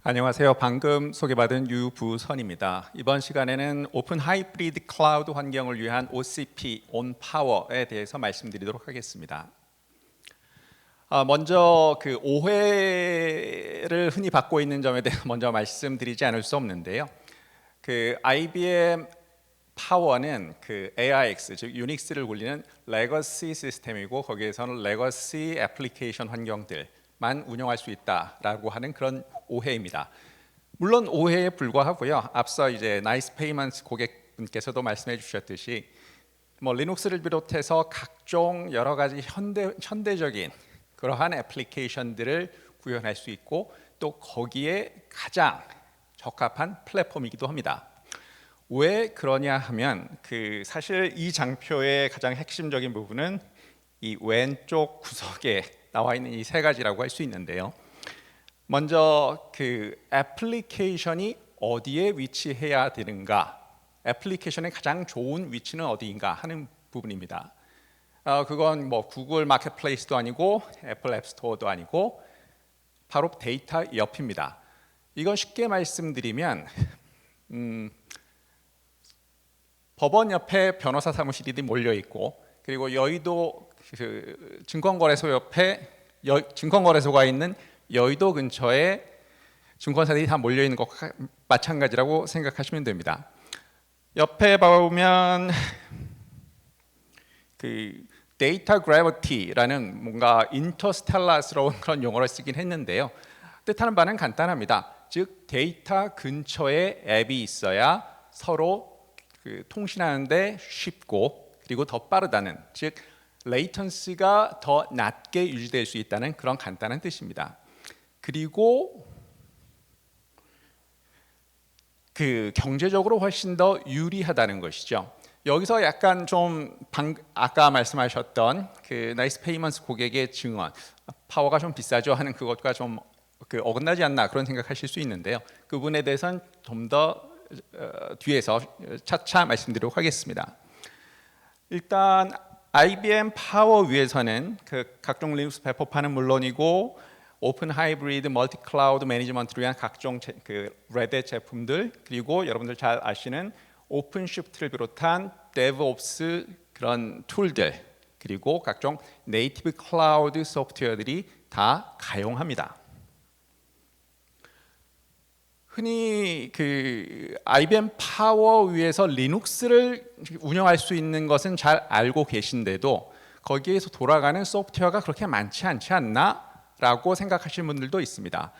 안녕하세요. 방금 소개받은 유부선입니다. 이번 시간에는 오픈 하이브리드 클라우드 환경을 위한 OCP, On Power에 대해서 말씀드리도록 하겠습니다. 먼저 그 오해를 흔히 받고 있는 점에 대해서 먼저 말씀드리지 않을 수 없는데요. 그 IBM 파워는 그 AIX, 즉 유닉스를 굴리는 레거시 시스템이고 거기에서는 레거시 애플리케이션 환경들만 운영할 수 있다라고 하는 그런 오해입니다. 물론 오해에 불과하고요. 앞서 이제 나이스 페이먼트 고객분께서도 말씀해 주셨듯이 뭐 리눅스를 비롯해서 각종 여러 가지 현대적인 그러한 애플리케이션들을 구현할 수 있고 또 거기에 가장 적합한 플랫폼이기도 합니다. 왜 그러냐 하면 그 사실 이 장표의 가장 핵심적인 부분은 이 왼쪽 구석에 나와 있는 이 세 가지라고 할 수 있는데요. 먼저 그 애플리케이션이 어디에 위치해야 되는가, 애플리케이션의 가장 좋은 위치는 어디인가 하는 부분입니다. 그건 뭐 구글 마켓플레이스도 아니고 애플 앱스토어도 아니고 바로 데이터 옆입니다. 이건 쉽게 말씀드리면 법원 옆에 변호사 사무실이 몰려 있고 그리고 여의도 그 증권거래소 옆에 증권거래소가 있는 여의도 근처에 증권사들이 다 몰려 있는 것과 마찬가지라고 생각하시면 됩니다. 옆에 보면 그 데이터 그래비티라는 뭔가 인터스텔라스러운 그런 용어를 쓰긴 했는데요. 뜻하는 바는 간단합니다. 즉 데이터 근처에 앱이 있어야 서로 그 통신하는데 쉽고 그리고 더 빠르다는, 즉 레이턴시가 더 낮게 유지될 수 있다는 그런 간단한 뜻입니다. 그리고 그 경제적으로 훨씬 더 유리하다는 것이죠. 여기서 약간 좀 아까 말씀하셨던 그 나이스 페이먼트 고객의 증언, 파워가 좀 비싸죠 하는 그것과 좀 그 어긋나지 않나 그런 생각하실 수 있는데요. 그 부분에 대해서는 좀 더 뒤에서 차차 말씀드리도록 하겠습니다. 일단 IBM 파워 위에서는 그 각종 리눅스 배포판은 물론이고 오픈 하이브리드 멀티 클라우드 매니지먼트를 위한 각종 그 레드 제품들, 그리고 여러분들 잘 아시는 오픈 쉬프트를 비롯한 데브옵스 그런 툴들, 그리고 각종 네이티브 클라우드 소프트웨어들이 다 가용합니다. 흔히 그 IBM 파워 위에서 리눅스를 운영할 수 있는 것은 잘 알고 계신데도 거기에서 돌아가는 소프트웨어가 그렇게 많지 않지 않나라고 생각하시는 분들도 있습니다.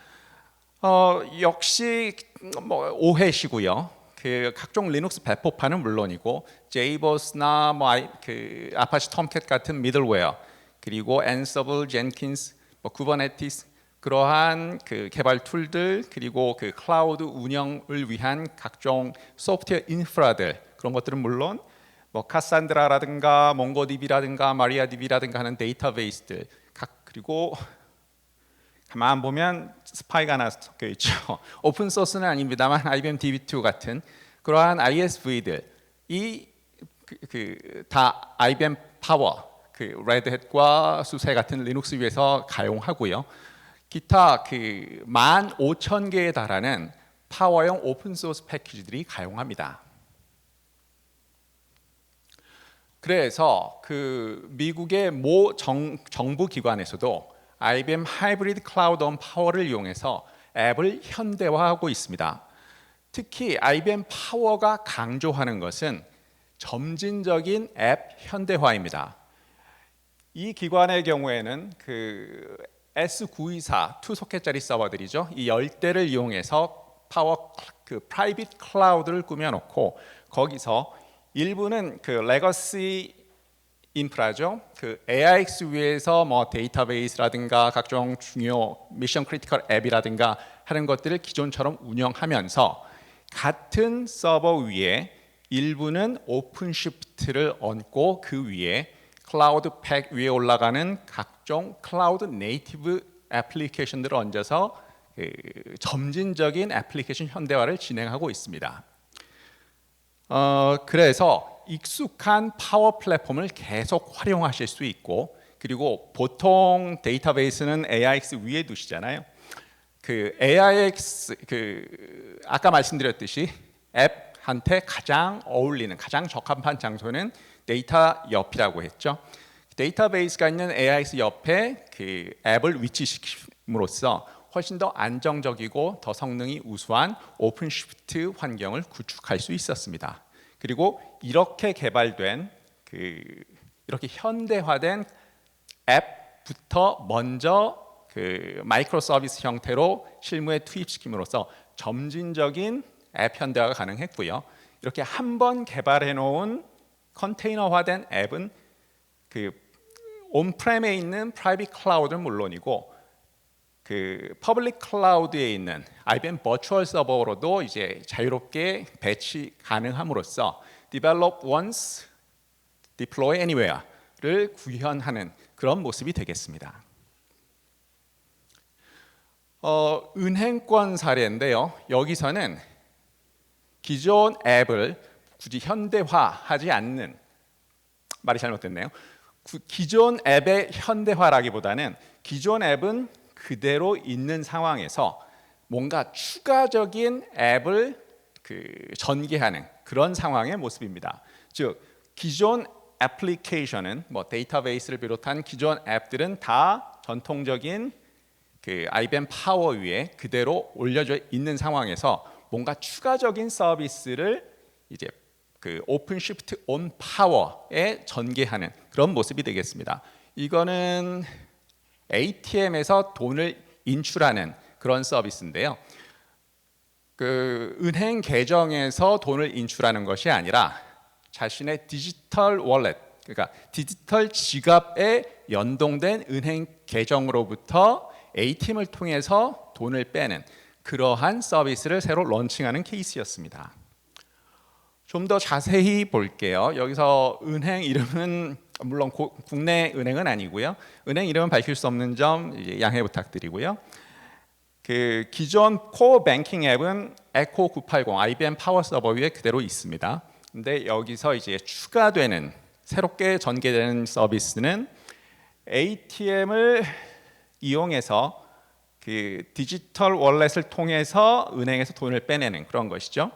역시 뭐 오해시고요. 그 각종 리눅스 배포판은 물론이고 제이버스나 그 아파치 톰캣 같은 미들웨어, 그리고 앤서블, 젠킨스, 쿠버네티스 그러한 그 개발 툴들, 그리고 그 클라우드 운영을 위한 각종 소프트웨어 인프라들, 그런 것들은 물론 뭐 카산드라라든가 몽고DB라든가 마리아DB라든가 하는 데이터베이스들, 그리고 가만 보면 스파이가 하나 섞여 있죠. 오픈 소스는 아닙니다만 IBM DB2 같은 그러한 ISV들 이 다 IBM 파워, 그 레드햇과 수세 같은 리눅스 위에서 가용하고요. 기타 그 15,000개에 달하는 파워형 오픈소스 패키지들이 가용합니다. 그래서 그 미국의 모 정부 기관에서도 IBM 하이브리드 클라우드 온 파워를 이용해서 앱을 현대화하고 있습니다. 특히 IBM 파워가 강조하는 것은 점진적인 앱 현대화입니다. 이 기관의 경우에는 그 S924 2소켓짜리 서버들이죠. 이 10대를 이용해서 파워 그 프라이빗 클라우드를 꾸며놓고 거기서 일부는 그 레거시 인프라죠. 그 AIX 위에서 뭐 데이터베이스라든가 각종 중요 미션 크리티컬 앱이라든가 하는 것들을 기존처럼 운영하면서 같은 서버 위에 일부는 오픈시프트를 얹고 그 위에 클라우드 팩 위에 올라가는 각종 클라우드 네이티브 애플리케이션들을 얹어서 점진적인 애플리케이션 현대화를 진행하고 있습니다. 그래서 익숙한 파워 플랫폼을 계속 활용하실 수 있고, 그리고 보통 데이터베이스는 AIX 위에 두시잖아요. 그 AIX 그 아까 말씀드렸듯이 앱한테 가장 어울리는 가장 적합한 장소는 데이터 옆이라고 했죠. 데이터베이스가 있는 AIX 옆에 그 앱을 위치시킴으로써 훨씬 더 안정적이고 더 성능이 우수한 오픈시프트 환경을 구축할 수 있었습니다. 그리고 이렇게 개발된 이렇게 현대화된 앱부터 먼저 그 마이크로 서비스 형태로 실무에 투입시킴으로써 점진적인 앱 현대화가 가능했고요. 이렇게 한 번 개발해 놓은 컨테이너화된 앱은 그 온프렘에 있는 프라이빗 클라우드는 물론이고 그 퍼블릭 클라우드에 있는 IBM 버추얼 서버로도 이제 자유롭게 배치 가능함으로써 develop once, deploy anywhere를 구현하는 그런 모습이 되겠습니다. 은행권 사례인데요. 여기서는 기존 앱을 굳이 현대화하지 않는, 말이 잘못됐네요. 기존 앱의 현대화라기보다는 기존 앱은 그대로 있는 상황에서 뭔가 추가적인 앱을 전개하는 그런 상황의 모습입니다. 즉 기존 애플리케이션은 뭐 데이터베이스를 비롯한 기존 앱들은 다 전통적인 그 IBM 파워 위에 그대로 올려져 있는 상황에서 뭔가 추가적인 서비스를 이제 그 오픈시프트 온 파워에 전개하는 그런 모습이 되겠습니다. 이거는 ATM에서 돈을 인출하는 그런 서비스인데요. 그 은행 계정에서 돈을 인출하는 것이 아니라 자신의 디지털 월렛, 그러니까 디지털 지갑에 연동된 은행 계정으로부터 ATM을 통해서 돈을 빼는 그러한 서비스를 새로 런칭하는 케이스였습니다. 좀 더 자세히 볼게요. 여기서 은행 이름은 물론 국내 은행은 아니고요. 은행 이름은 밝힐 수 없는 점 양해 부탁드리고요. 그 기존 코어 뱅킹 앱은 에코 980 IBM 파워 서버 위에 그대로 있습니다. 근데 여기서 이제 추가되는 새롭게 전개되는 서비스는 ATM을 이용해서 그 디지털 월렛을 통해서 은행에서 돈을 빼내는 그런 것이죠.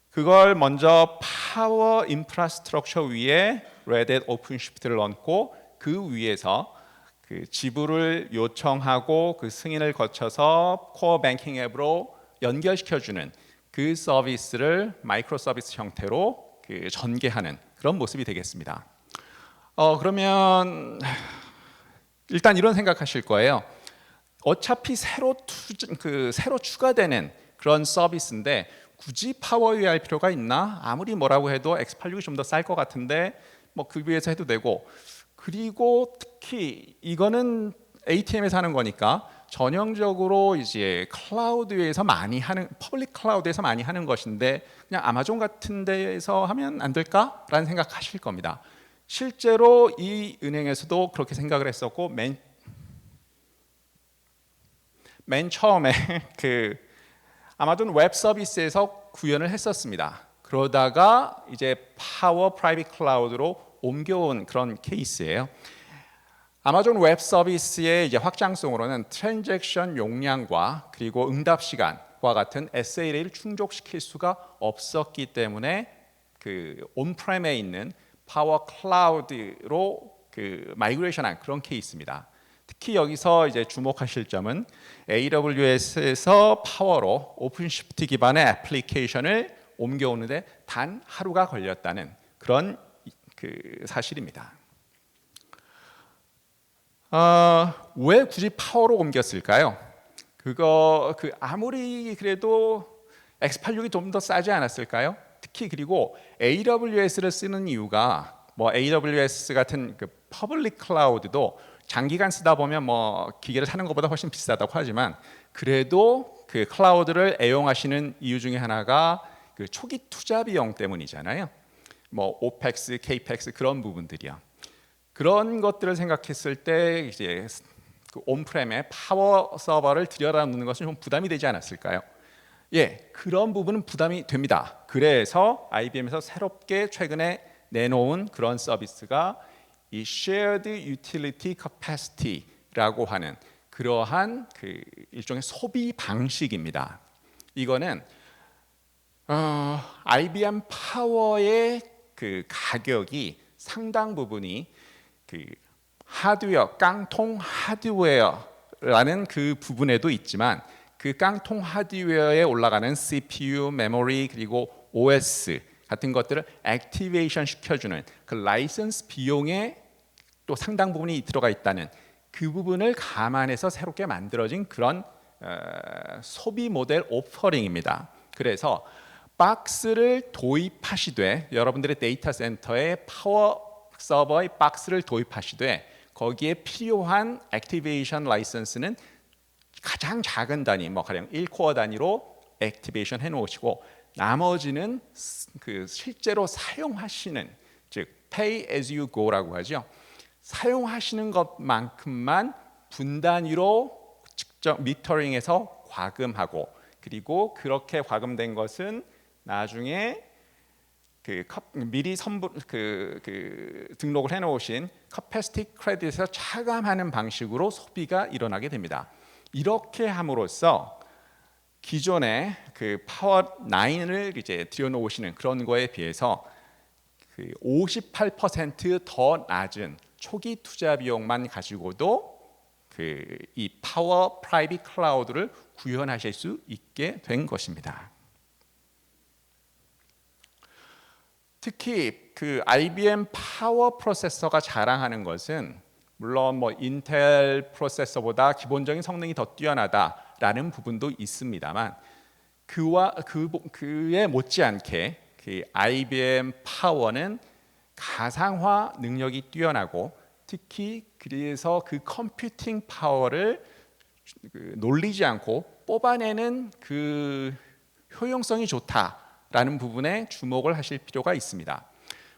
그걸 먼저 파워 인프라스트럭처 위에 레드 오픈시프트를 얹고 그 위에서 그 지불을 요청하고 그 승인을 거쳐서 코어 뱅킹 앱으로 연결시켜주는 그 서비스를 마이크로 서비스 형태로 그 전개하는 그런 모습이 되겠습니다. 그러면 일단 이런 생각하실 거예요. 어차피 새로 추가되는 그런 서비스인데 굳이 파워에 할 필요가 있나? 아무리 뭐라고 해도 X86이 좀 더 쌀 것 같은데 뭐 그 위에서 해도 되고, 그리고 특히 이거는 ATM에서 하는 거니까 전형적으로 이제 클라우드에서 많이 하는, 퍼블릭 클라우드에서 많이 하는 것인데 그냥 아마존 같은 데에서 하면 안 될까라는 생각하실 겁니다. 실제로 이 은행에서도 그렇게 생각을 했었고 맨 처음에 그 아마존 웹 서비스에서 구현을 했었습니다. 그러다가 이제 파워 프라이빗 클라우드로 옮겨온 그런 케이스예요. 아마존 웹 서비스의 이제 확장성으로는 트랜잭션 용량과 그리고 응답 시간과 같은 SLA를 충족시킬 수가 없었기 때문에 그 온프렘에 있는 파워 클라우드로 그 마이그레이션한 그런 케이스입니다. 특히 여기서 이제 주목하실 점은 AWS에서 파워로 오픈시프트 기반의 애플리케이션을 옮겨오는데 단 하루가 걸렸다는 그런 그 사실입니다. 왜 굳이 파워로 옮겼을까요? 아무리 그래도 X86이 좀 더 싸지 않았을까요? 특히 그리고 AWS를 쓰는 이유가 뭐 AWS 같은 그 퍼블릭 클라우드도 장기간 쓰다 보면 뭐 기계를 사는 것보다 훨씬 비싸다고 하지만 그래도 그 클라우드를 애용하시는 이유 중에 하나가 그 초기 투자 비용 때문이잖아요. 뭐 오펙스, 케이펙스 그런 부분들이요. 그런 것들을 생각했을 때 이제 그 온프렘에 파워 서버를 들여다놓는 것은 좀 부담이 되지 않았을까요? 예, 그런 부분은 부담이 됩니다. 그래서 IBM에서 새롭게 최근에 내놓은 그런 서비스가 이 Shared Utility Capacity라고 하는 그러한 그 일종의 소비 방식입니다. 이거는 IBM 파워의 그 가격이 상당 부분이 그 하드웨어, 깡통 하드웨어라는 그 부분에도 있지만 그 깡통 하드웨어에 올라가는 CPU, 메모리 그리고 OS 같은 것들을 액티베이션 시켜주는 그 라이선스 비용에 또 상당 부분이 들어가 있다는 그 부분을 감안해서 새롭게 만들어진 그런 소비 모델 오퍼링입니다. 그래서 박스를 도입하시되 여러분들의 데이터 센터에 파워 서버의 박스를 도입하시되 거기에 필요한 액티베이션 라이선스는 가장 작은 단위, 뭐 가령 1코어 단위로 액티베이션 해놓으시고 나머지는 그 실제로 사용하시는 즉 pay as you go라고 하죠. 사용하시는 것만큼만 분 단위로 직접 미터링해서 과금하고 그리고 그렇게 과금된 것은 나중에 미리 등록을 해놓으신 캐패시티 크레딧에서 차감하는 방식으로 소비가 일어나게 됩니다. 이렇게 함으로써 기존의 그 파워 9을 이제 들여놓으시는 그런 거에 비해서 58% 낮은 초기 투자 비용만 가지고도 이 파워 프라이빗 클라우드를 구현하실 수 있게 된 것입니다. 특히 그 IBM 파워 프로세서가 자랑하는 것은 물론 뭐 인텔 프로세서보다 기본적인 성능이 더 뛰어나다라는 부분도 있습니다만 그에 못지않게 그 IBM 파워는 가상화 능력이 뛰어나고 특히 그래서 그 컴퓨팅 파워를 놀리지 않고 뽑아내는 그 효용성이 좋다라는 부분에 주목을 하실 필요가 있습니다.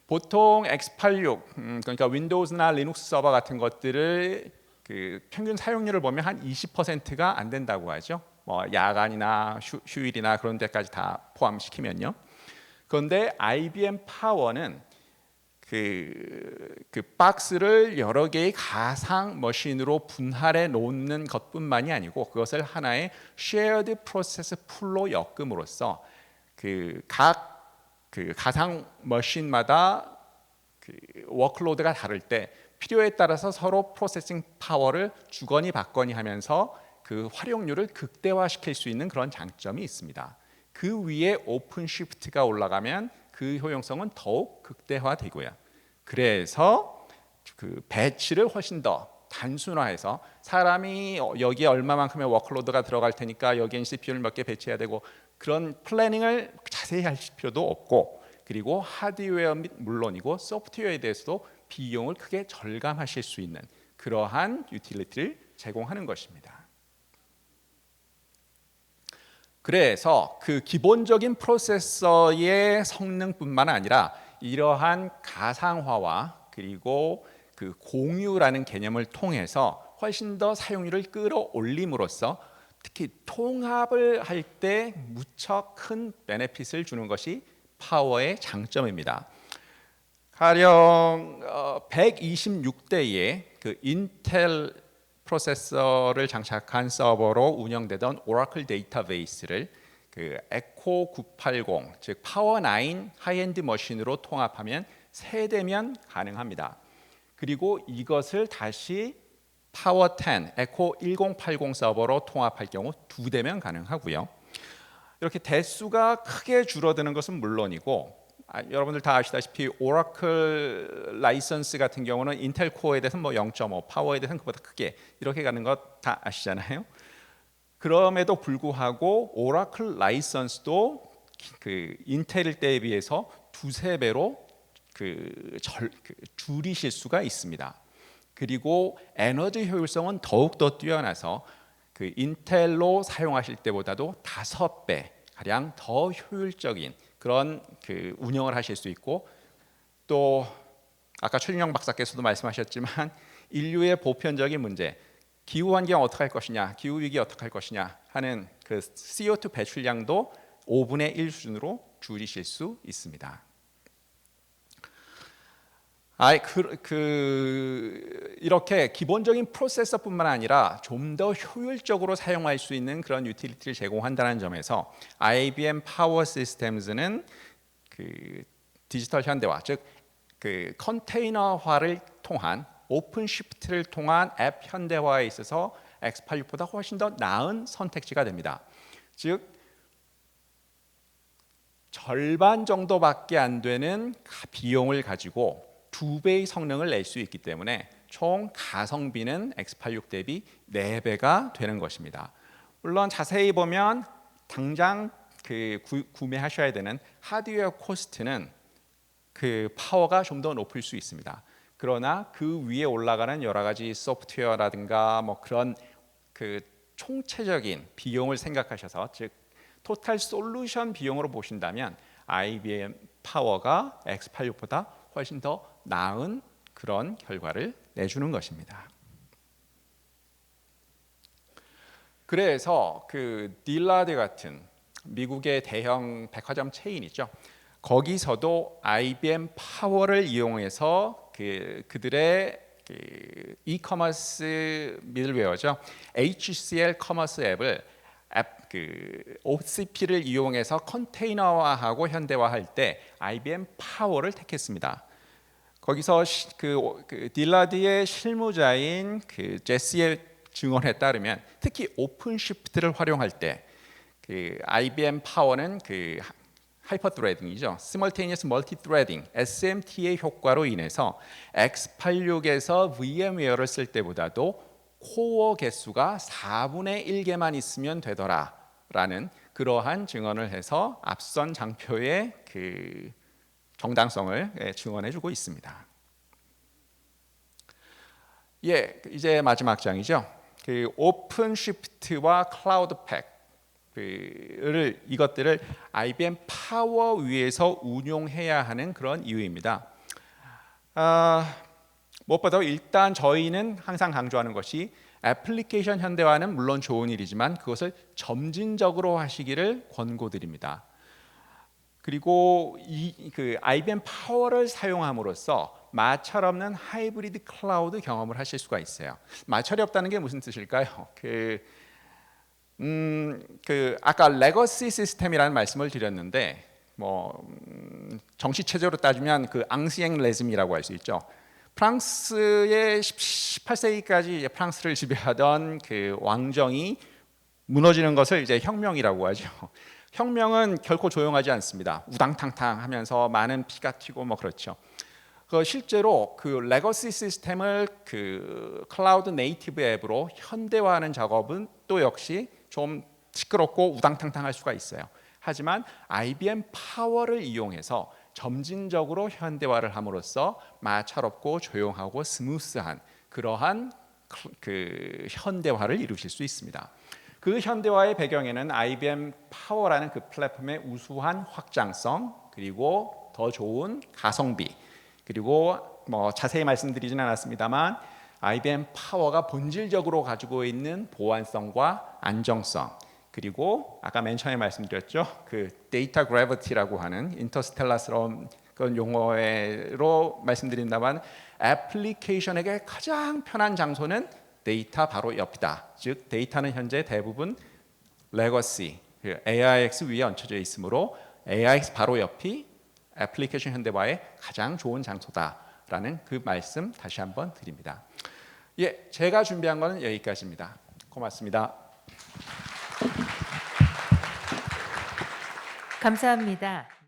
보통 x86 그러니까 윈도우즈나 리눅스 서버 같은 것들을 그 평균 사용률을 보면 한 20%가 안 된다고 하죠. 뭐 야간이나 휴일이나 그런 데까지 다 포함시키면요. 그런데 IBM 파워는 그 박스를 여러 개의 가상 머신으로 분할해 놓는 것뿐만이 아니고 그것을 하나의 shared process 풀로 엮음으로써 각 가상 머신마다 워크로드가 다를 때 필요에 따라서 서로 프로세싱 파워를 주거니 받거니 하면서 그 활용률을 극대화시킬 수 있는 그런 장점이 있습니다. 그 위에 오픈 시프트가 올라가면 그 효용성은 더욱 극대화되고요. 그래서 그 배치를 훨씬 더 단순화해서 사람이 여기에 얼마만큼의 워크로드가 들어갈 테니까 여기엔 CPU를 몇 개 배치해야 되고 그런 플래닝을 자세히 할 필요도 없고 그리고 하드웨어 및 물론이고 소프트웨어에 대해서도 비용을 크게 절감하실 수 있는 그러한 유틸리티를 제공하는 것입니다. 그래서 그 기본적인 프로세서의 성능뿐만 아니라 이러한 가상화와 그리고 그 공유라는 개념을 통해서 훨씬 더 사용률을 끌어올림으로써 특히 통합을 할 때 무척 큰 베네핏을 주는 것이 파워의 장점입니다. 가령 126대의 그 인텔 프로세서를 장착한 서버로 운영되던 오라클 데이터베이스를 그 에코 980 즉 파워 9 하이엔드 머신으로 통합하면 3대면 가능합니다. 그리고 이것을 다시 파워 10 에코 1080 서버로 통합할 경우 2대면 가능하고요. 이렇게 대수가 크게 줄어드는 것은 물론이고 여러분들 다 아시다시피 오라클 라이선스 같은 경우는 인텔 코어에 대해서는 뭐 0.5, 파워에 대해서는 그보다 크게 이렇게 가는 것 다 아시잖아요. 그럼에도 불구하고 오라클 라이선스도 그 인텔 때에 비해서 2~3배로 줄이실 수가 있습니다. 그리고 에너지 효율성은 더욱 더 뛰어나서 그 인텔로 사용하실 때보다도 5배 가량 더 효율적인 그런 그 운영을 하실 수 있고 또 아까 최준영 박사께서도 말씀하셨지만 인류의 보편적인 문제 기후 환경 어떻게 할 것이냐, 기후 위기 어떻게 할 것이냐 하는 그 CO2 배출량도 5분의 1 수준으로 줄이실 수 있습니다. 이렇게 기본적인 프로세서뿐만 아니라 좀 더 효율적으로 사용할 수 있는 그런 유틸리티를 제공한다는 점에서 IBM 파워 시스템즈는 그 디지털 현대화, 즉 그 컨테이너화를 통한 오픈 시프트를 통한 앱 현대화에 있어서 X86보다 훨씬 더 나은 선택지가 됩니다. 즉 절반 정도밖에 안 되는 비용을 가지고 2배의 성능을 낼 수 있기 때문에 총 가성비는 X86 대비 4배가 되는 것입니다. 물론 자세히 보면 당장 구매하셔야 되는 하드웨어 코스트는 그 파워가 좀 더 높을 수 있습니다. 그러나 그 위에 올라가는 여러 가지 소프트웨어라든가 뭐 그런 그 총체적인 비용을 생각하셔서, 즉 토탈 솔루션 비용으로 보신다면 IBM 파워가 X86보다 훨씬 더 나은 그런 결과를 내주는 것입니다. 그래서 그 딜라드 같은 미국의 대형 백화점 체인이죠. 거기서도 IBM 파워를 이용해서 그들의 이커머스 미들웨어죠. HCL 커머스 앱을 OCP를 이용해서 컨테이너화하고 현대화할 때 IBM 파워를 택했습니다. 거기서 딜라드의 실무자인 제시의 증언에 따르면 특히 오픈 시프트를 활용할 때 IBM 파워는 하이퍼 트레딩이죠. Simultaneous Multi-Threading (SMT의) 효과로 인해서 X86에서 VMware를 쓸 때보다도 코어 개수가 4분의 1개만 있으면 되더라라는 그러한 증언을 해서 앞선 장표의 정당성을 증언해주고 있습니다. 이제 마지막 장이죠. 오픈 시프트와 클라우드 팩 이것들을 IBM 파워 위에서 운용해야 하는 그런 이유입니다. 무엇보다 일단 저희는 항상 강조하는 것이 애플리케이션 현대화는 물론 좋은 일이지만 그것을 점진적으로 하시기를 권고드립니다. 그리고 IBM 파워를 사용함으로써 마찰 없는 하이브리드 클라우드 경험을 하실 수가 있어요. 마찰이 없다는 게 무슨 뜻일까요? 아까 레거시 시스템이라는 말씀을 드렸는데 정치 체제로 따지면 앙시엥 레즘이라고 할 수 있죠. 프랑스의 18세기까지 프랑스를 지배하던 왕정이 무너지는 것을 이제 혁명이라고 하죠. 혁명은 결코 조용하지 않습니다. 우당탕탕 하면서 많은 피가 튀고 그렇죠. 실제로 레거시 시스템을 클라우드 네이티브 앱으로 현대화하는 작업은 또 역시 좀 시끄럽고 우당탕탕할 수가 있어요. 하지만 IBM 파워를 이용해서 점진적으로 현대화를 함으로써 마찰없고 조용하고 스무스한 그러한 현대화를 이루실 수 있습니다. 그 현대화의 배경에는 IBM 파워라는 플랫폼의 우수한 확장성, 그리고 더 좋은 가성비, 그리고 자세히 말씀드리진 않았습니다만 IBM 파워가 본질적으로 가지고 있는 보안성과 안정성, 그리고 아까 맨 처음에 말씀드렸죠. 데이터 그래비티라고 하는 인터스텔라스러운 그런 용어로 말씀드린다면 애플리케이션에게 가장 편한 장소는 데이터 바로 옆이다. 즉 데이터는 현재 대부분 레거시 AIX 위에 얹혀져 있으므로 AIX 바로 옆이 애플리케이션 현대화의 가장 좋은 장소다라는 말씀 다시 한번 드립니다. 제가 준비한 것은 여기까지입니다. 고맙습니다. 감사합니다.